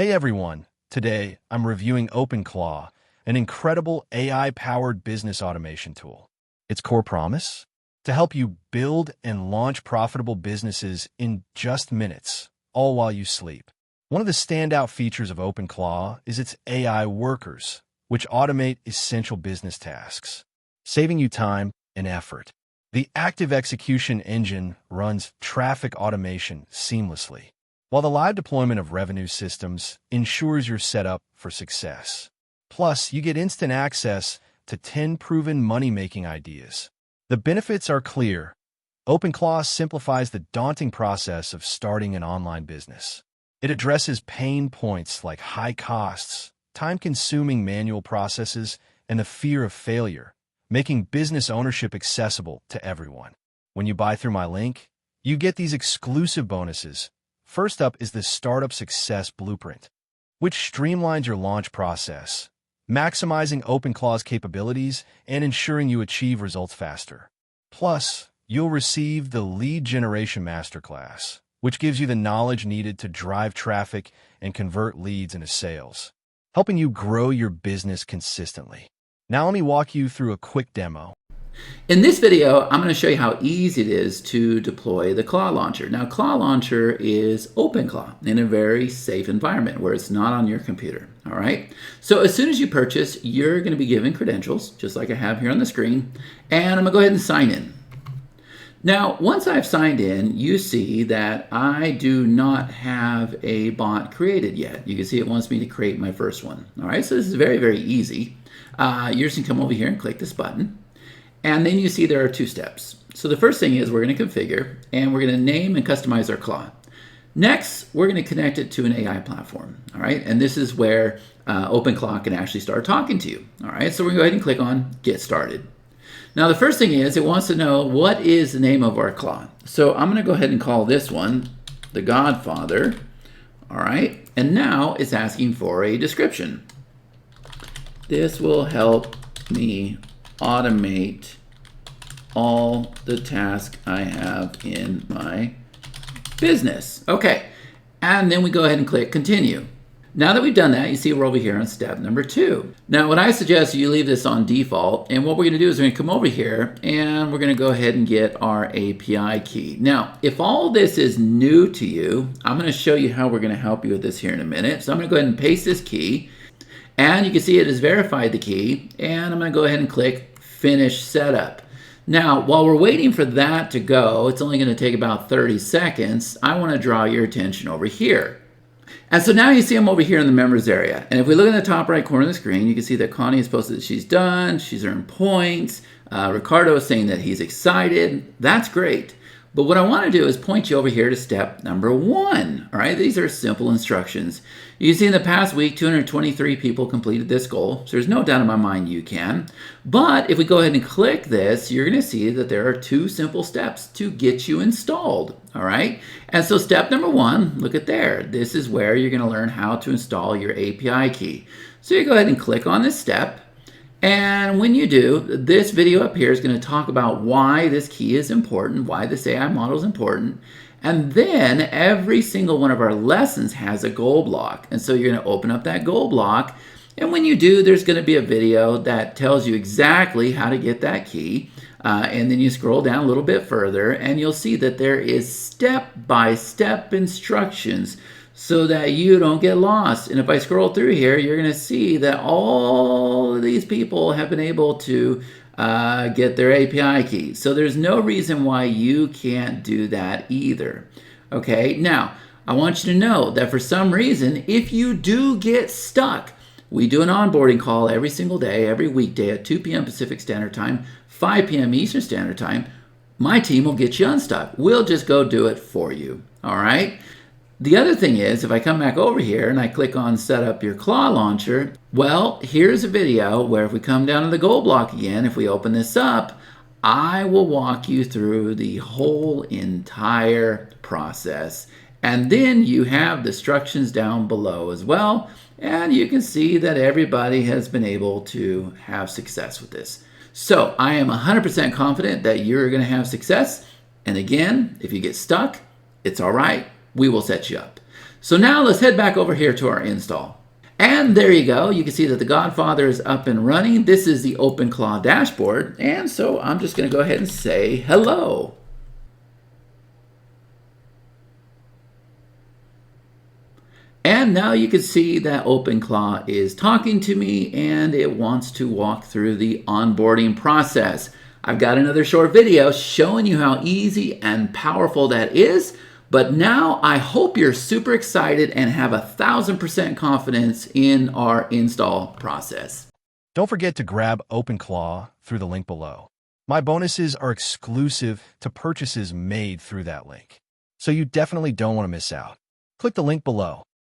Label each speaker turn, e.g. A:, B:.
A: Hey everyone, today I'm reviewing OpenClaw, an incredible AI-powered business automation tool. Its core promise? To help you build and launch profitable businesses in just minutes, all while you sleep. One of the standout features of OpenClaw is its AI workers, which automate essential business tasks, saving you time and effort. The active execution engine runs traffic automation seamlessly, while the live deployment of revenue systems ensures you're set up for success. Plus, you get instant access to 10 proven money-making ideas. The benefits are clear. OpenClaw simplifies the daunting process of starting an online business. It addresses pain points like high costs, time-consuming manual processes, and the fear of failure, making business ownership accessible to everyone. When you buy through my link, you get these exclusive bonuses. First up is the Startup Success Blueprint, which streamlines your launch process, maximizing OpenClaw's capabilities and ensuring you achieve results faster. Plus, you'll receive the Lead Generation Masterclass, which gives you the knowledge needed to drive traffic and convert leads into sales, helping you grow your business consistently. Now let me walk you through a quick demo.
B: In this video, I'm going to show you how easy it is to deploy the Claw Launcher. Now, Claw Launcher is OpenClaw in a very safe environment where it's not on your computer, all right? So as soon as you purchase, you're going to be given credentials, just like I have here on the screen, and I'm going to go ahead and sign in. Now, once I've signed in, you see that I do not have a bot created yet. You can see it wants me to create my first one, all right? So this is very, very easy. You're just going to come over here and click this button. And then you see there are two steps. So the first thing is we're going to configure, and we're going to name and customize our claw. Next, we're going to connect it to an AI platform, all right? And this is where OpenClaw can actually start talking to you, all right? So we're going to go ahead and click on Get Started. Now, the first thing is it wants to know what is the name of our claw. So I'm going to go ahead and call this one The Godfather, all right? And now it's asking for a description. This will help me automate all the tasks I have in my business. Okay, and then we go ahead and click continue. Now that we've done that, you see we're over here on step number 2. Now what I suggest you leave this on default, and what we're going to do is we're going to come over here and we're going to go ahead and get our API key. Now if all this is new to you, I'm going to show you how we're going to help you with this here in a minute. So I'm going to go ahead and paste this key. And you can see it has verified the key, and I'm going to go ahead and click Finish Setup. Now, while we're waiting for that to go, it's only going to take about 30 seconds, I want to draw your attention over here. And so now you see I'm over here in the members area. And if we look in the top right corner of the screen, you can see that Connie has posted that she's done, she's earned points. Ricardo is saying that he's excited. That's great. But what I want to do is point you over here to step number 1. All right, these are simple instructions. You see in the past week, 223 people completed this goal. So there's no doubt in my mind you can. But if we go ahead and click this, you're going to see that there are 2 simple steps to get you installed. All right. And so step number 1, look at there. This is where you're going to learn how to install your API key. So you go ahead and click on this step. And when you do, this video up here is going to talk about why this key is important, why this AI model is important. And then every single one of our lessons has a goal block. And so you're going to open up that goal block. And when you do, there's going to be a video that tells you exactly how to get that key. And then you scroll down a little bit further and you'll see that there is step-by-step instructions so that you don't get lost. And if I scroll through here, you're going to see that all of these people have been able to get their API key. So there's no reason why you can't do that either. Okay, now I want you to know that for some reason, if you do get stuck, we do an onboarding call every single day, every weekday at 2 p.m. Pacific Standard Time, 5 p.m. Eastern Standard Time. My team will get you unstuck. We'll just go do it for you. All right. The other thing is, if I come back over here and I click on Set Up Your Claw Launcher, well, here's a video where if we come down to the goal block again, if we open this up, I will walk you through the whole entire process. And then you have the instructions down below as well. And you can see that everybody has been able to have success with this. So I am 100% confident that you're going to have success. And again, if you get stuck, it's all right. We will set you up. So now let's head back over here to our install. And there you go. You can see that the Godfather is up and running. This is the OpenClaw dashboard. And so I'm just going to go ahead and say hello. And now you can see that OpenClaw is talking to me and it wants to walk through the onboarding process. I've got another short video showing you how easy and powerful that is. But now I hope you're super excited and have 1,000% confidence in our install process.
A: Don't forget to grab OpenClaw through the link below. My bonuses are exclusive to purchases made through that link, so you definitely don't want to miss out. Click the link below.